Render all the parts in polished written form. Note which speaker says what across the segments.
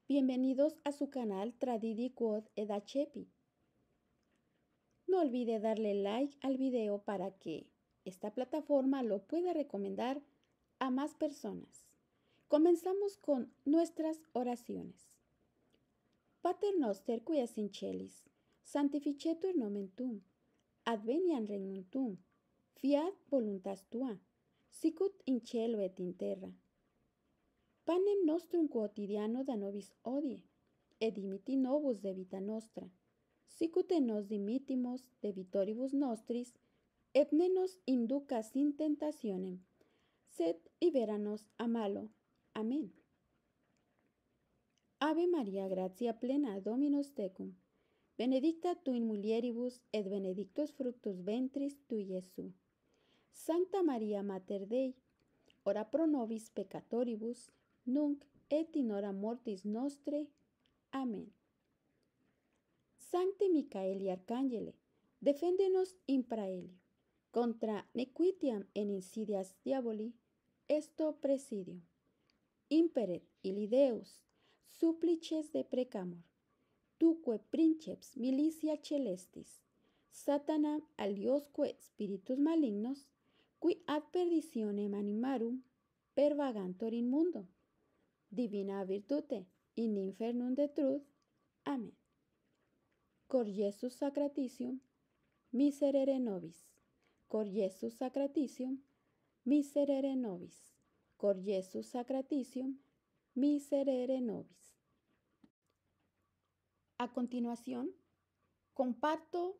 Speaker 1: Bienvenidos a su canal Tradidi Quod ed Acepi. No olvide darle like al video para que esta plataforma lo pueda recomendar a más personas. Comenzamos con nuestras oraciones. Pater noster qui es in celis, sanctificetur nomen tuum, adveniat regnum tuum, fiat voluntas tua, sicut in cielo et in terra. Panem nostrum quotidiano da nobis hodie, et dimitti nobis debita nostra, sicut nos dimittimus debitoribus nostris, et ne nos inducas in tentationem, sed libera nos a malo. Amén. Ave Maria, gratia plena, Dominus tecum, benedicta tu in mulieribus, et benedictus fructus ventris tui, Iesu. Sancta Maria Mater Dei, ora pro nobis peccatoribus, nunc et in hora mortis nostre. Amén. Sancte Micaeli Arcangele, defendenos in praelio, contra nequitiam en insidias diaboli, esto presidio. Imperet illi Deus, supplices deprecamur, tuque princeps militia celestis, Satanam aliosque spiritus malignos, qui ad perditionem animarum pervagantur in mundo. Divina virtute in infernum detruth. Amén. Cor Jesus sacratitium, miserere nobis. Cor Jesus sacratitium, miserere nobis. Cor Jesus sacratitium, miserere nobis. A continuación, comparto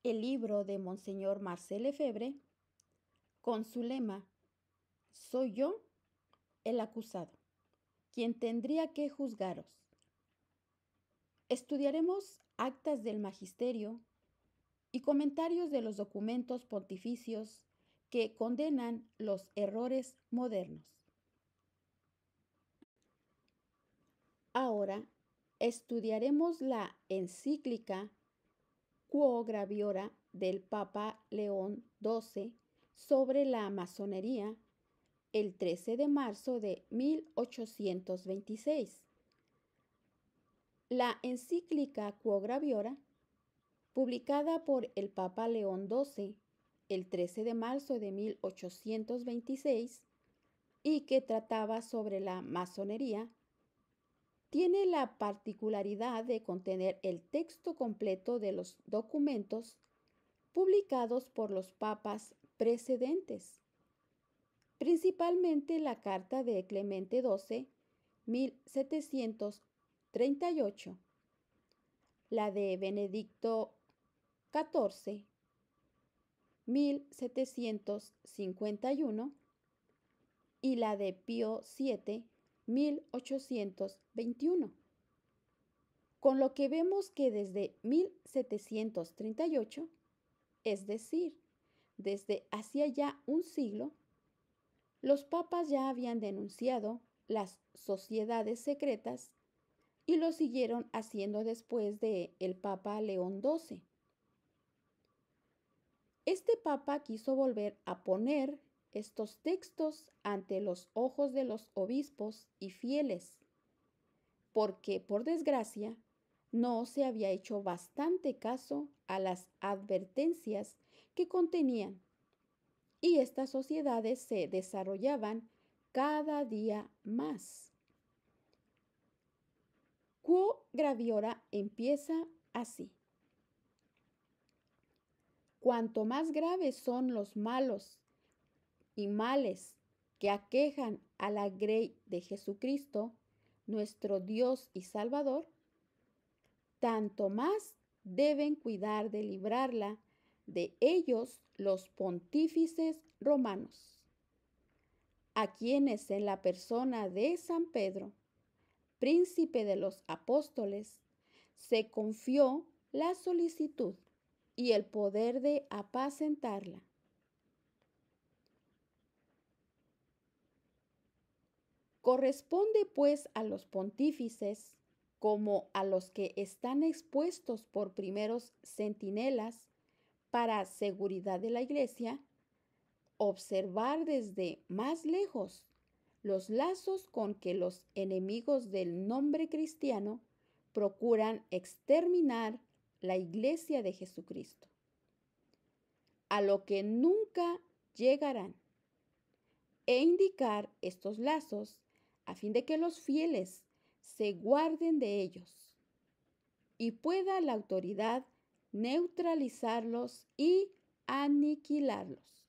Speaker 1: el libro de Monseñor Marcel Lefebvre con su lema: Soy yo el acusado, quien tendría que juzgaros. Estudiaremos actas del magisterio y comentarios de los documentos pontificios que condenan los errores modernos. Ahora estudiaremos la encíclica Quo Graviora del Papa León XII sobre la masonería el 13 de marzo de 1826. La encíclica Quo Graviora, publicada por el Papa León XII el 13 de marzo de 1826 y que trataba sobre la masonería, tiene la particularidad de contener el texto completo de los documentos publicados por los papas precedentes, principalmente la carta de Clemente XII, 1738, la de Benedicto XIV, 1751, y la de Pío VII, 1821. Con lo que vemos que desde 1738, es decir, desde hacía ya un siglo, los papas ya habían denunciado las sociedades secretas y lo siguieron haciendo después de el Papa León XII. Este papa quiso volver a poner estos textos ante los ojos de los obispos y fieles, porque, por desgracia, no se había hecho bastante caso a las advertencias que contenían, y estas sociedades se desarrollaban cada día más. Quo Graviora empieza así. Cuanto más graves son los malos y males que aquejan a la grey de Jesucristo, nuestro Dios y Salvador, tanto más deben cuidar de librarla de ellos los pontífices romanos, a quienes en la persona de San Pedro, príncipe de los apóstoles, se confió la solicitud y el poder de apacentarla. Corresponde pues a los pontífices, como a los que están expuestos por primeros centinelas para seguridad de la Iglesia, observar desde más lejos los lazos con que los enemigos del nombre cristiano procuran exterminar la Iglesia de Jesucristo, a lo que nunca llegarán, e indicar estos lazos a fin de que los fieles se guarden de ellos y pueda la autoridad neutralizarlos y aniquilarlos.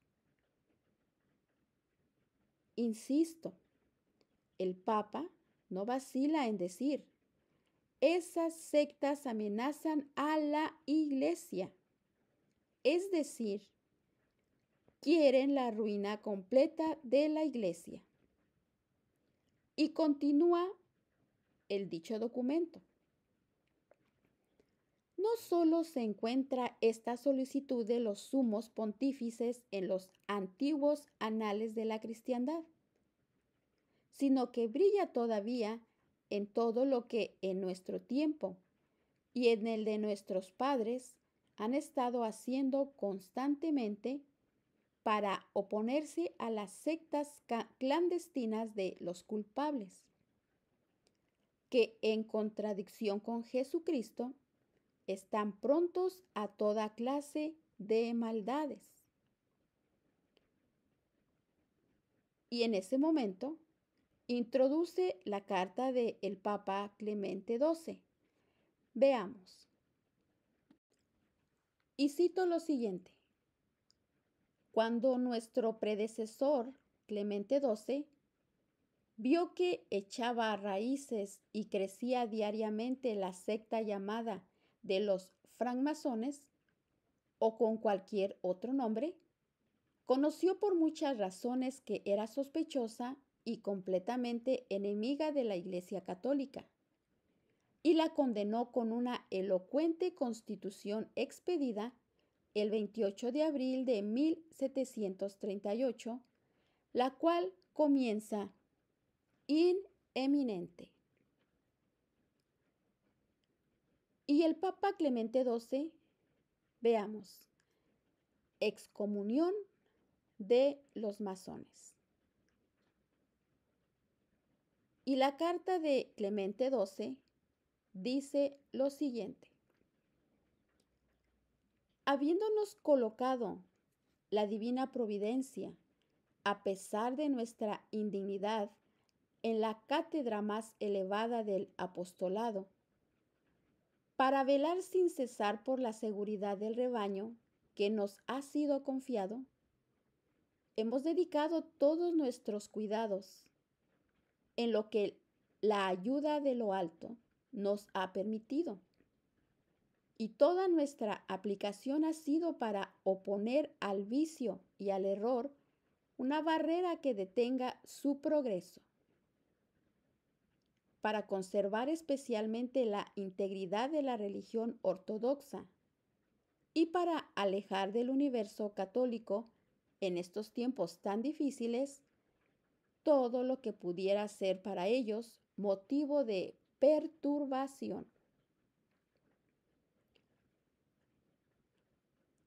Speaker 1: Insisto, el Papa no vacila en decir, esas sectas amenazan a la Iglesia, es decir, quieren la ruina completa de la Iglesia. Y continúa el dicho documento. No solo se encuentra esta solicitud de los sumos pontífices en los antiguos anales de la cristiandad, sino que brilla todavía en todo lo que en nuestro tiempo y en el de nuestros padres han estado haciendo constantemente para oponerse a las sectas clandestinas de los culpables, que en contradicción con Jesucristo están prontos a toda clase de maldades. Y en ese momento introduce la carta del Papa Clemente XII. Veamos. Y cito lo siguiente. Cuando nuestro predecesor, Clemente XII, vio que echaba raíces y crecía diariamente la secta llamada de los francmasones, o con cualquier otro nombre, conoció por muchas razones que era sospechosa y completamente enemiga de la Iglesia Católica, y la condenó con una elocuente constitución expedida el 28 de abril de 1738, la cual comienza in eminente. Y el Papa Clemente XII, veamos, excomunión de los masones. Y la carta de Clemente XII dice lo siguiente. Habiéndonos colocado la divina providencia, a pesar de nuestra indignidad, en la cátedra más elevada del apostolado, para velar sin cesar por la seguridad del rebaño que nos ha sido confiado, hemos dedicado todos nuestros cuidados en lo que la ayuda de lo alto nos ha permitido. Y toda nuestra aplicación ha sido para oponer al vicio y al error una barrera que detenga su progreso, para conservar especialmente la integridad de la religión ortodoxa y para alejar del universo católico en estos tiempos tan difíciles todo lo que pudiera ser para ellos motivo de perturbación.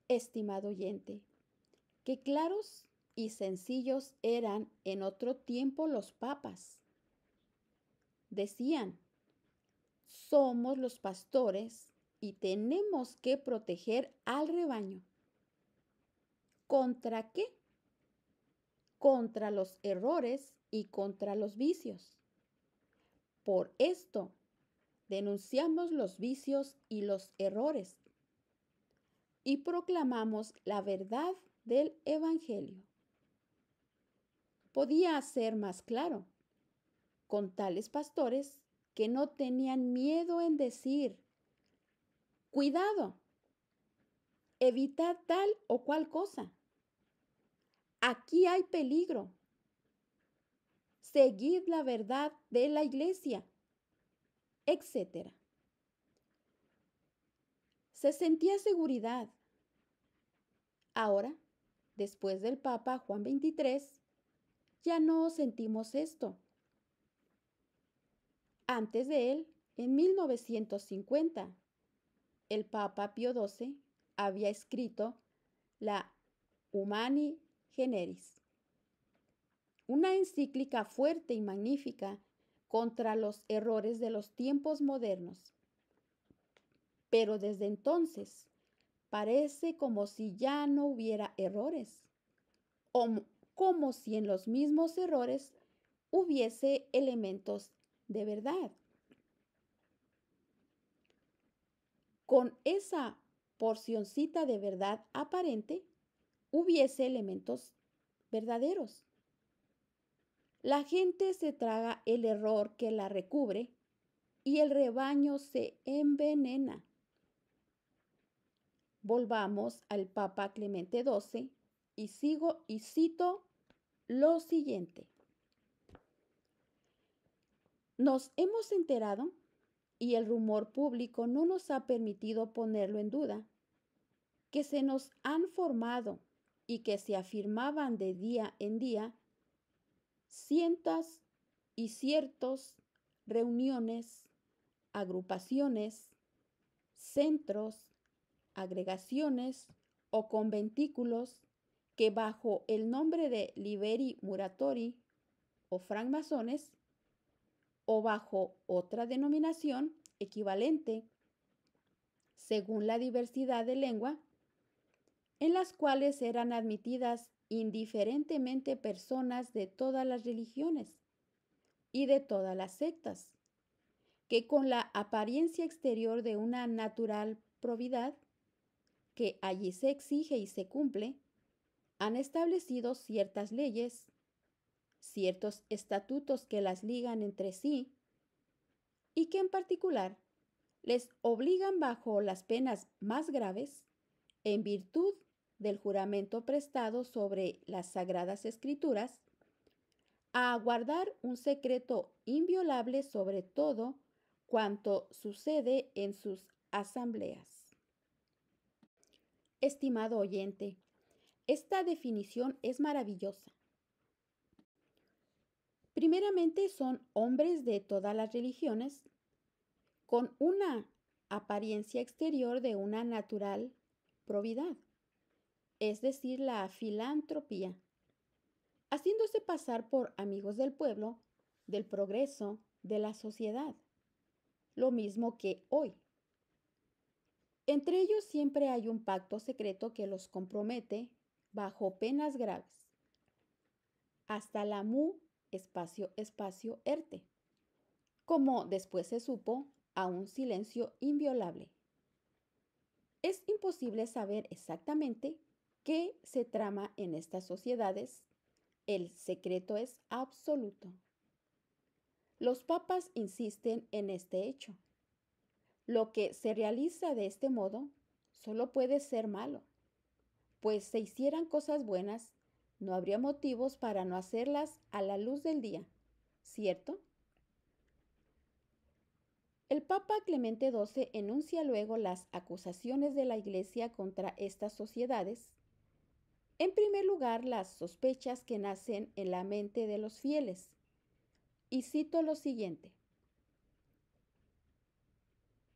Speaker 1: Estimado oyente, qué claros y sencillos eran en otro tiempo los papas. Decían, somos los pastores y tenemos que proteger al rebaño. ¿Contra qué? Contra los errores y contra los vicios. Por esto, denunciamos los vicios y los errores y proclamamos la verdad del Evangelio. Podía ser más claro, con tales pastores que no tenían miedo en decir, cuidado, evitad tal o cual cosa. Aquí hay peligro. Seguid la verdad de la Iglesia, etc. Se sentía seguridad. Ahora, después del Papa Juan XXIII, ya no sentimos esto. Antes de él, en 1950, el Papa Pío XII había escrito la Humani Generis, una encíclica fuerte y magnífica contra los errores de los tiempos modernos. Pero desde entonces parece como si ya no hubiera errores, o como si en los mismos errores hubiese elementos de verdad. Con esa porcioncita de verdad aparente, hubiese elementos verdaderos. La gente se traga el error que la recubre y el rebaño se envenena. Volvamos al Papa Clemente XII y cito lo siguiente. Nos hemos enterado, y el rumor público no nos ha permitido ponerlo en duda, que se nos han formado y que se afirmaban de día en día cientos y ciertos reuniones, agrupaciones, centros, agregaciones o conventículos que bajo el nombre de Liberi Muratori o francmasones o bajo otra denominación equivalente según la diversidad de lengua, en las cuales eran admitidas indiferentemente personas de todas las religiones y de todas las sectas, que con la apariencia exterior de una natural probidad, que allí se exige y se cumple, han establecido ciertas leyes, ciertos estatutos que las ligan entre sí y que en particular les obligan bajo las penas más graves, en virtud del juramento prestado sobre las Sagradas Escrituras, a guardar un secreto inviolable sobre todo cuanto sucede en sus asambleas. Estimado oyente, esta definición es maravillosa. Primeramente son hombres de todas las religiones, con una apariencia exterior de una natural probidad, es decir, la filantropía, haciéndose pasar por amigos del pueblo, del progreso, de la sociedad, lo mismo que hoy. Entre ellos siempre hay un pacto secreto que los compromete bajo penas graves, hasta la mu espacio erte, como después se supo, a un silencio inviolable. Es imposible saber exactamente qué se trama en estas sociedades. El secreto es absoluto. Los papas insisten en este hecho. Lo que se realiza de este modo solo puede ser malo, pues si hicieran cosas buenas, no habría motivos para no hacerlas a la luz del día, ¿cierto? El Papa Clemente XII enuncia luego las acusaciones de la Iglesia contra estas sociedades. En primer lugar, las sospechas que nacen en la mente de los fieles. Y cito lo siguiente.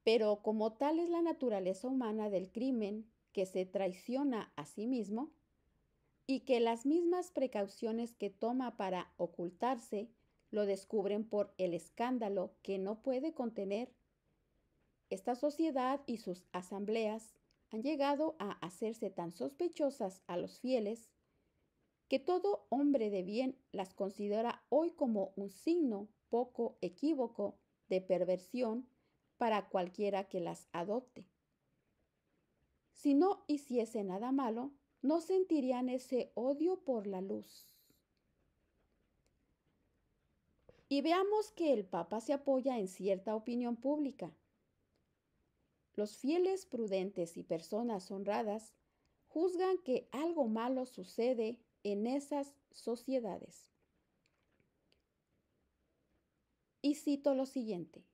Speaker 1: Pero como tal es la naturaleza humana del crimen que se traiciona a sí mismo, y que las mismas precauciones que toma para ocultarse lo descubren por el escándalo que no puede contener, esta sociedad y sus asambleas han llegado a hacerse tan sospechosas a los fieles que todo hombre de bien las considera hoy como un signo poco equívoco de perversión para cualquiera que las adopte. Si no hiciese nada malo, no sentirían ese odio por la luz. Y veamos que el Papa se apoya en cierta opinión pública. Los fieles prudentes y personas honradas juzgan que algo malo sucede en esas sociedades. Y cito lo siguiente.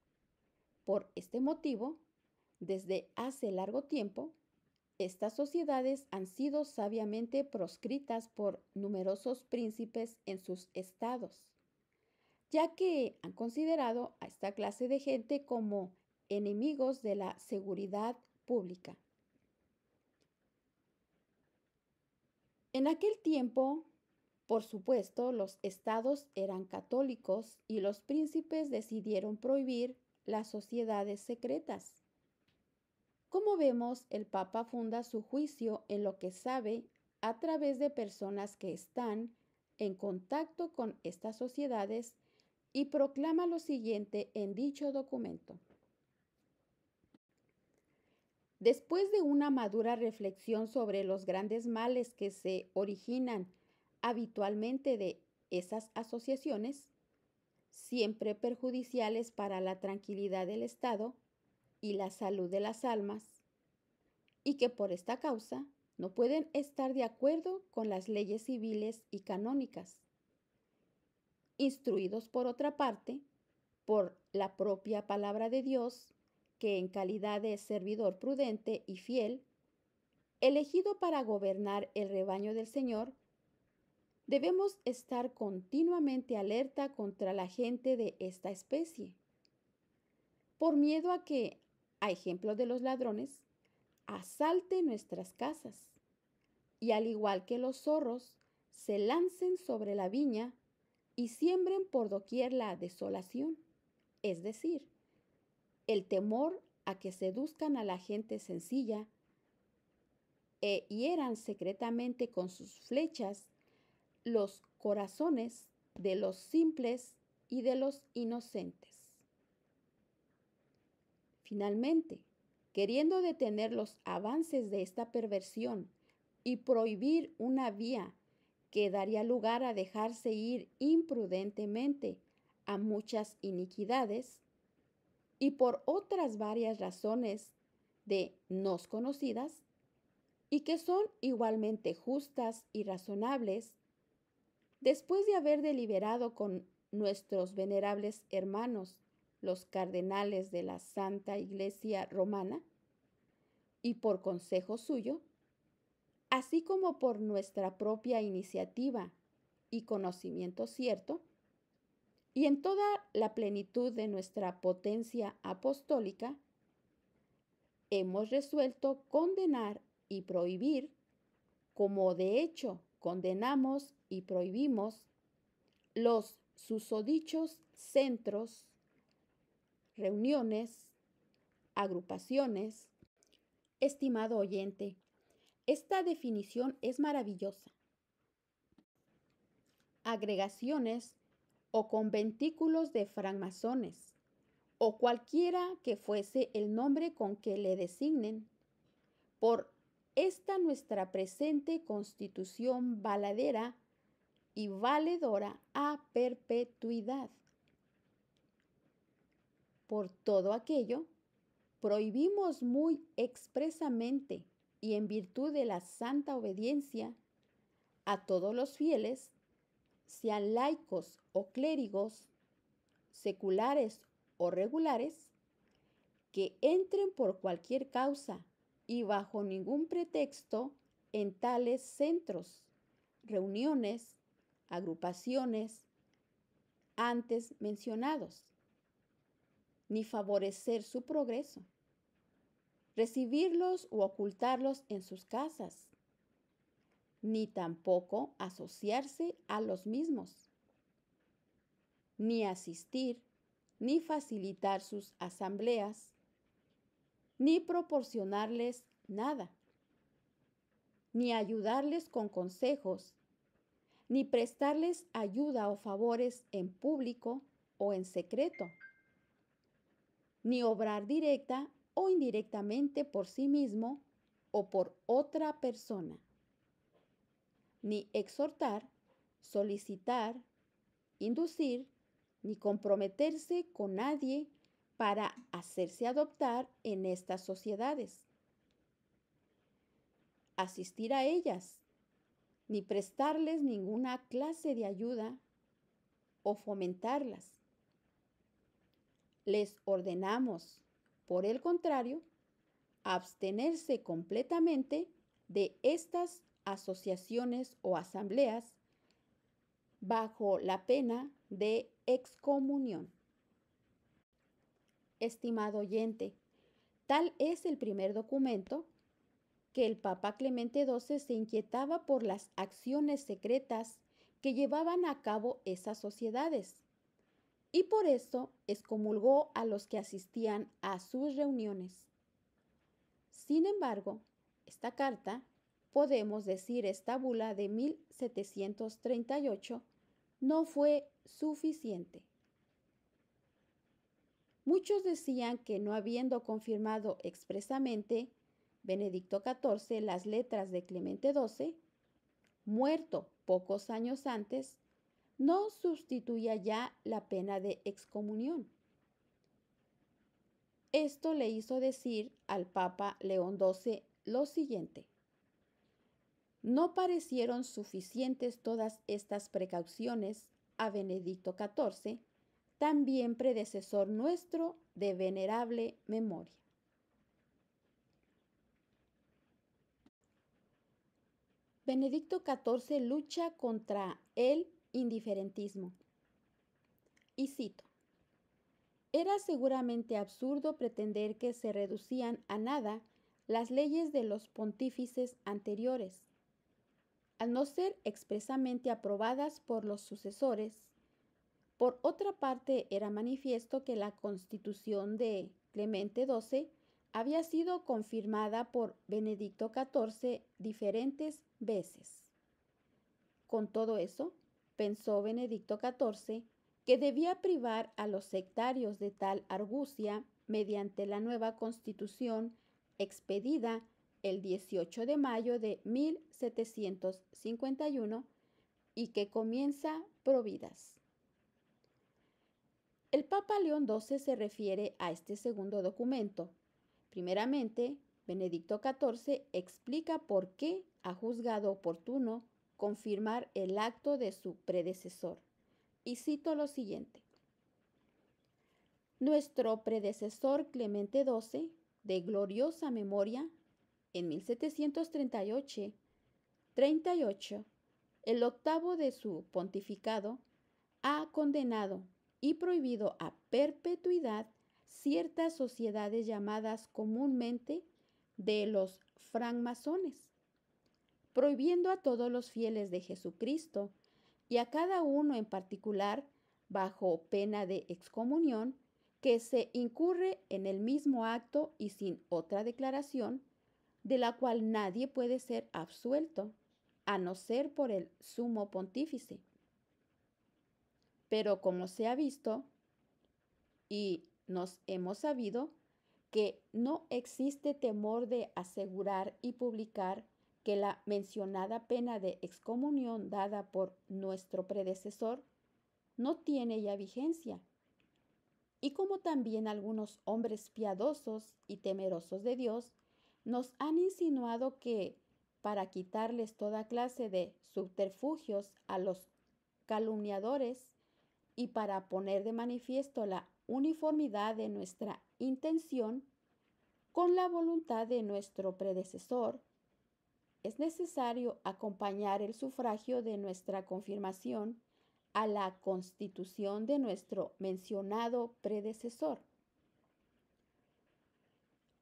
Speaker 1: Por este motivo, desde hace largo tiempo, estas sociedades han sido sabiamente proscritas por numerosos príncipes en sus estados, ya que han considerado a esta clase de gente como enemigos de la seguridad pública. En aquel tiempo, Por supuesto, los estados eran católicos y los príncipes decidieron prohibir las sociedades secretas. Como vemos, el Papa funda su juicio en lo que sabe a través de personas que están en contacto con estas sociedades y proclama lo siguiente en dicho documento. Después de una madura reflexión sobre los grandes males que se originan habitualmente de esas asociaciones, siempre perjudiciales para la tranquilidad del Estado y la salud de las almas, y que por esta causa no pueden estar de acuerdo con las leyes civiles y canónicas. Instruidos por otra parte, por la propia palabra de Dios, que en calidad de servidor prudente y fiel, elegido para gobernar el rebaño del Señor, debemos estar continuamente alerta contra la gente de esta especie, por miedo a que, a ejemplo de los ladrones, asalte nuestras casas y al igual que los zorros, se lancen sobre la viña y siembren por doquier la desolación, es decir, el temor a que seduzcan a la gente sencilla e hieran secretamente con sus flechas los corazones de los simples y de los inocentes. Finalmente, queriendo detener los avances de esta perversión y prohibir una vía que daría lugar a dejarse ir imprudentemente a muchas iniquidades, y por otras varias razones de nos conocidas, y que son igualmente justas y razonables, después de haber deliberado con nuestros venerables hermanos, los cardenales de la Santa Iglesia Romana, y por consejo suyo, así como por nuestra propia iniciativa y conocimiento cierto, y en toda la plenitud de nuestra potencia apostólica, hemos resuelto condenar y prohibir, como de hecho condenamos y prohibimos, los susodichos centros, reuniones, agrupaciones. Estimado oyente, esta definición es maravillosa. Agregaciones o conventículos de francmasones, o cualquiera que fuese el nombre con que le designen, por esta nuestra presente constitución valedera y valedora a perpetuidad. Por todo aquello, prohibimos muy expresamente y en virtud de la santa obediencia a todos los fieles, sean laicos o clérigos, seculares o regulares, que entren por cualquier causa y bajo ningún pretexto en tales centros, reuniones, agrupaciones antes mencionados, ni favorecer su progreso, recibirlos u ocultarlos en sus casas, ni tampoco asociarse a los mismos, ni asistir, ni facilitar sus asambleas, ni proporcionarles nada, ni ayudarles con consejos, ni prestarles ayuda o favores en público o en secreto, ni obrar directa o indirectamente por sí mismo o por otra persona, ni exhortar, solicitar, inducir, ni comprometerse con nadie para hacerse adoptar en estas sociedades, asistir a ellas, ni prestarles ninguna clase de ayuda o fomentarlas. Les ordenamos, por el contrario, abstenerse completamente de estas asociaciones o asambleas bajo la pena de excomunión. Estimado oyente, tal es el primer documento que el Papa Clemente XII se inquietaba por las acciones secretas que llevaban a cabo esas sociedades, y por eso excomulgó a los que asistían a sus reuniones. Sin embargo, esta carta, podemos decir esta bula de 1738, no fue suficiente. Muchos decían que no habiendo confirmado expresamente Benedicto XIV las letras de Clemente XII, muerto pocos años antes, no sustituía ya la pena de excomunión. Esto le hizo decir al Papa León XII lo siguiente: no parecieron suficientes todas estas precauciones a Benedicto XIV, también predecesor nuestro de venerable memoria. Benedicto XIV lucha contra el indiferentismo. Y cito: era seguramente absurdo pretender que se reducían a nada las leyes de los pontífices anteriores, al no ser expresamente aprobadas por los sucesores. Por otra parte, era manifiesto que la Constitución de Clemente XII había sido confirmada por Benedicto XIV diferentes veces. Con todo eso, pensó Benedicto XIV que debía privar a los sectarios de tal argucia mediante la nueva Constitución expedida el 18 de mayo de 1751 y que comienza providas. El Papa León XII se refiere a este segundo documento. Primeramente, Benedicto XIV explica por qué ha juzgado oportuno confirmar el acto de su predecesor. Y cito lo siguiente: nuestro predecesor Clemente XII, de gloriosa memoria, en 1738, el octavo de su pontificado, ha condenado y prohibido a perpetuidad ciertas sociedades llamadas comúnmente de los francmasones, prohibiendo a todos los fieles de Jesucristo y a cada uno en particular, bajo pena de excomunión, que se incurre en el mismo acto y sin otra declaración, de la cual nadie puede ser absuelto, a no ser por el sumo pontífice. Pero como se ha visto y nos hemos sabido que no existe temor de asegurar y publicar que la mencionada pena de excomunión dada por nuestro predecesor no tiene ya vigencia, y como también algunos hombres piadosos y temerosos de Dios nos han insinuado que, para quitarles toda clase de subterfugios a los calumniadores y para poner de manifiesto la uniformidad de nuestra intención con la voluntad de nuestro predecesor, es necesario acompañar el sufragio de nuestra confirmación a la constitución de nuestro mencionado predecesor.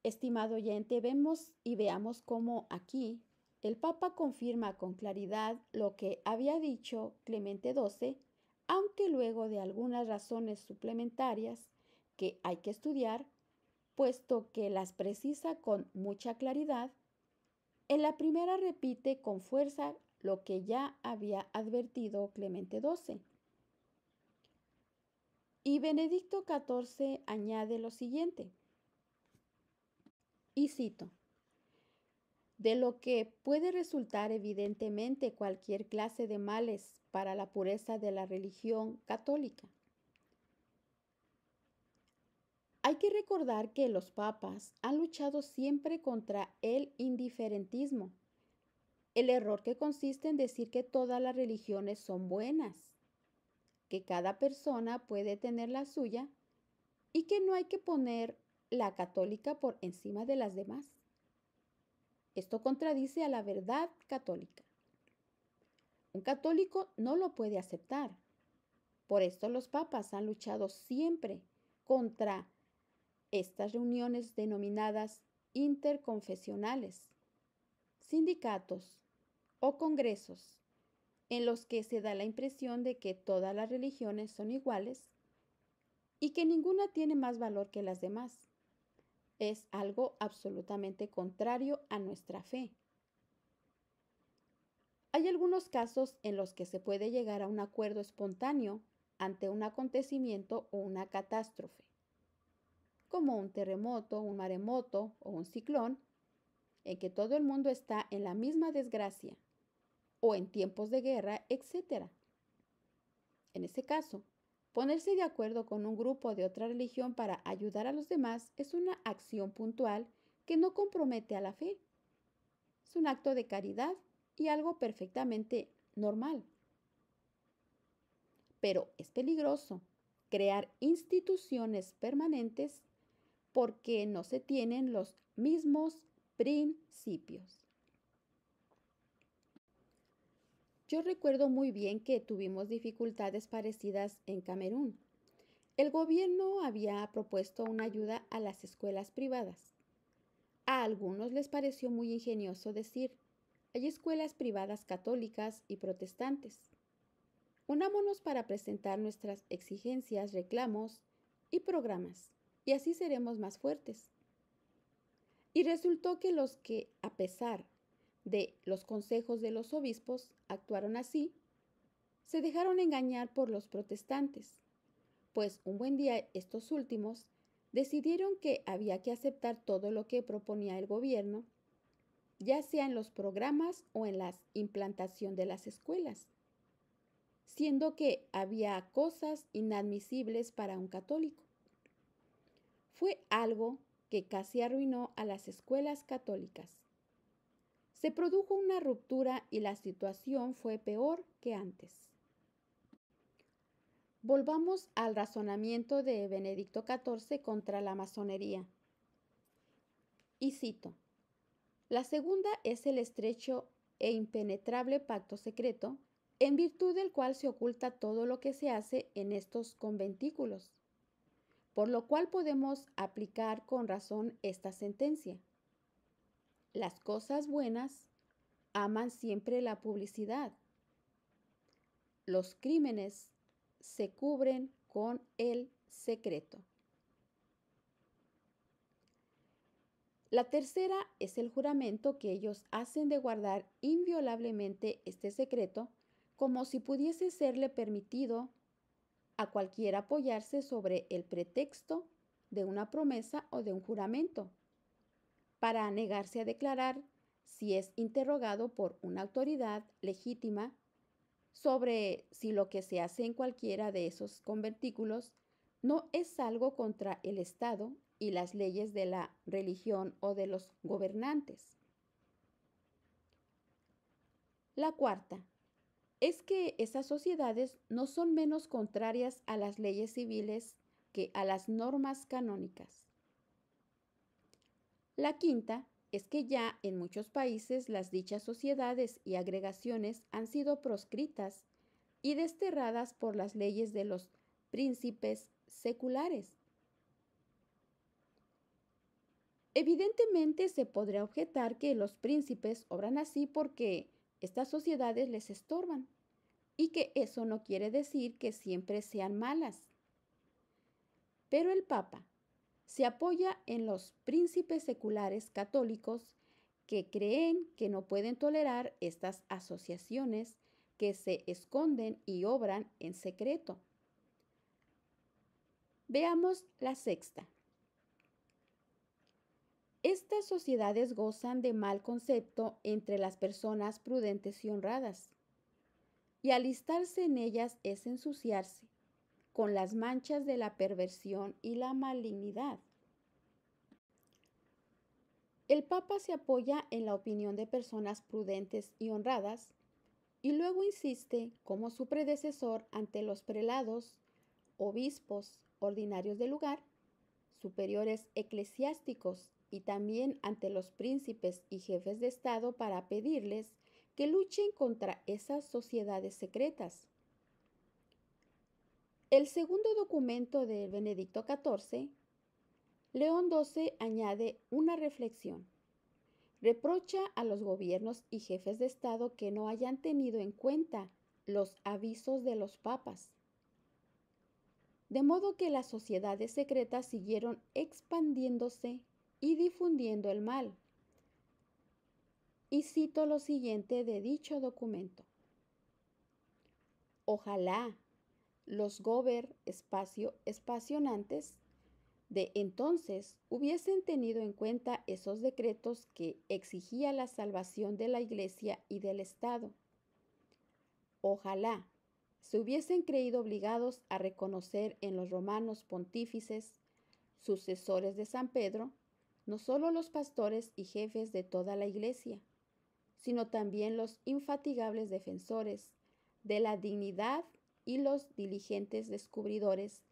Speaker 1: Estimado oyente, veamos cómo aquí el Papa confirma con claridad lo que había dicho Clemente XII, aunque luego de algunas razones suplementarias que hay que estudiar, puesto que las precisa con mucha claridad, en la primera repite con fuerza lo que ya había advertido Clemente XII. Y Benedicto XIV añade lo siguiente, y cito: de lo que puede resultar evidentemente cualquier clase de males para la pureza de la religión católica. Hay que recordar que los papas han luchado siempre contra el indiferentismo, el error que consiste en decir que todas las religiones son buenas, que cada persona puede tener la suya y que no hay que poner la católica por encima de las demás. Esto contradice a la verdad católica. Un católico no lo puede aceptar. Por esto los papas han luchado siempre contra estas reuniones denominadas interconfesionales, sindicatos o congresos, en los que se da la impresión de que todas las religiones son iguales y que ninguna tiene más valor que las demás. Es algo absolutamente contrario a nuestra fe. Hay algunos casos en los que se puede llegar a un acuerdo espontáneo ante un acontecimiento o una catástrofe, como un terremoto, un maremoto o un ciclón, en que todo el mundo está en la misma desgracia, o en tiempos de guerra, etc. En ese caso, ponerse de acuerdo con un grupo de otra religión para ayudar a los demás es una acción puntual que no compromete a la fe. Es un acto de caridad y algo perfectamente normal. Pero es peligroso crear instituciones permanentes porque no se tienen los mismos principios. Yo recuerdo muy bien que tuvimos dificultades parecidas en Camerún. El gobierno había propuesto una ayuda a las escuelas privadas. A algunos les pareció muy ingenioso decir, hay escuelas privadas católicas y protestantes. Unámonos para presentar nuestras exigencias, reclamos y programas, y así seremos más fuertes. Y resultó que los que, a pesar de los consejos de los obispos, actuaron así, se dejaron engañar por los protestantes, pues un buen día estos últimos decidieron que había que aceptar todo lo que proponía el gobierno, ya sea en los programas o en la implantación de las escuelas, siendo que había cosas inadmisibles para un católico. Fue algo que casi arruinó a las escuelas católicas. Se produjo una ruptura y la situación fue peor que antes. Volvamos al razonamiento de Benedicto XIV contra la masonería. Y cito, la segunda es el estrecho e impenetrable pacto secreto, en virtud del cual se oculta todo lo que se hace en estos conventículos, por lo cual podemos aplicar con razón esta sentencia. Las cosas buenas aman siempre la publicidad. Los crímenes se cubren con el secreto. La tercera es el juramento que ellos hacen de guardar inviolablemente este secreto, como si pudiese serle permitido a cualquiera apoyarse sobre el pretexto de una promesa o de un juramento, para negarse a declarar si es interrogado por una autoridad legítima sobre si lo que se hace en cualquiera de esos conventículos no es algo contra el Estado y las leyes de la religión o de los gobernantes. La cuarta es que esas sociedades no son menos contrarias a las leyes civiles que a las normas canónicas. La quinta es que ya en muchos países las dichas sociedades y agregaciones han sido proscritas y desterradas por las leyes de los príncipes seculares. Evidentemente se podrá objetar que los príncipes obran así porque estas sociedades les estorban y que eso no quiere decir que siempre sean malas. Pero el Papa se apoya en los príncipes seculares católicos que creen que no pueden tolerar estas asociaciones que se esconden y obran en secreto. Veamos la sexta. Estas sociedades gozan de mal concepto entre las personas prudentes y honradas, y alistarse en ellas es ensuciarse con las manchas de la perversión y la malignidad. El Papa se apoya en la opinión de personas prudentes y honradas y luego insiste, como su predecesor, ante los prelados, obispos, ordinarios del lugar, superiores eclesiásticos y también ante los príncipes y jefes de Estado para pedirles que luchen contra esas sociedades secretas. El segundo documento de Benedicto XIV, León XII añade una reflexión. Reprocha a los gobiernos y jefes de Estado que no hayan tenido en cuenta los avisos de los papas. De modo que las sociedades secretas siguieron expandiéndose y difundiendo el mal. Y cito lo siguiente de dicho documento. Ojalá los espacionantes de entonces hubiesen tenido en cuenta esos decretos que exigía la salvación de la Iglesia y del Estado. Ojalá se hubiesen creído obligados a reconocer en los romanos pontífices, sucesores de San Pedro, no solo los pastores y jefes de toda la Iglesia, sino también los infatigables defensores de la dignidad y los diligentes descubridores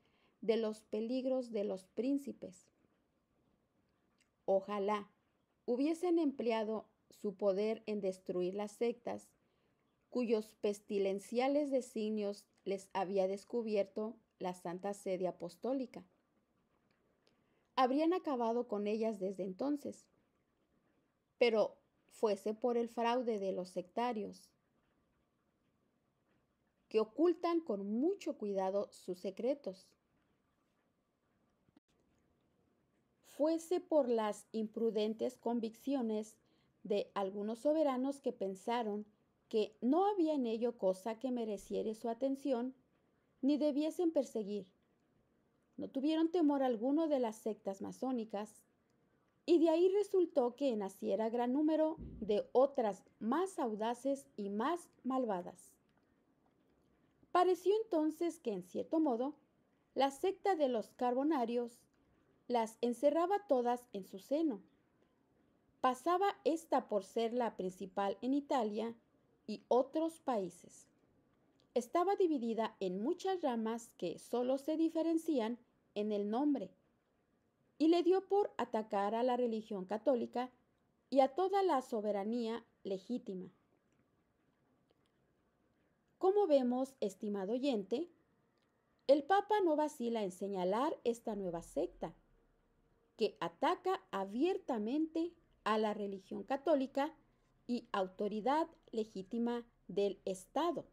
Speaker 1: de los peligros de los príncipes. Ojalá hubiesen empleado su poder en destruir las sectas cuyos pestilenciales designios les había descubierto la Santa Sede Apostólica. Habrían acabado con ellas desde entonces, pero fuese por el fraude de los sectarios, que ocultan con mucho cuidado sus secretos. Fuese por las imprudentes convicciones de algunos soberanos que pensaron que no había en ello cosa que mereciere su atención, ni debiesen perseguir. No tuvieron temor alguno de las sectas masónicas, y de ahí resultó que naciera gran número de otras más audaces y más malvadas. Pareció entonces que, en cierto modo, la secta de los carbonarios las encerraba todas en su seno. Pasaba esta por ser la principal en Italia y otros países. Estaba dividida en muchas ramas que solo se diferencian en el nombre, y le dio por atacar a la religión católica y a toda la soberanía legítima. Como vemos, estimado oyente, el Papa no vacila en señalar esta nueva secta, que ataca abiertamente a la religión católica y autoridad legítima del Estado.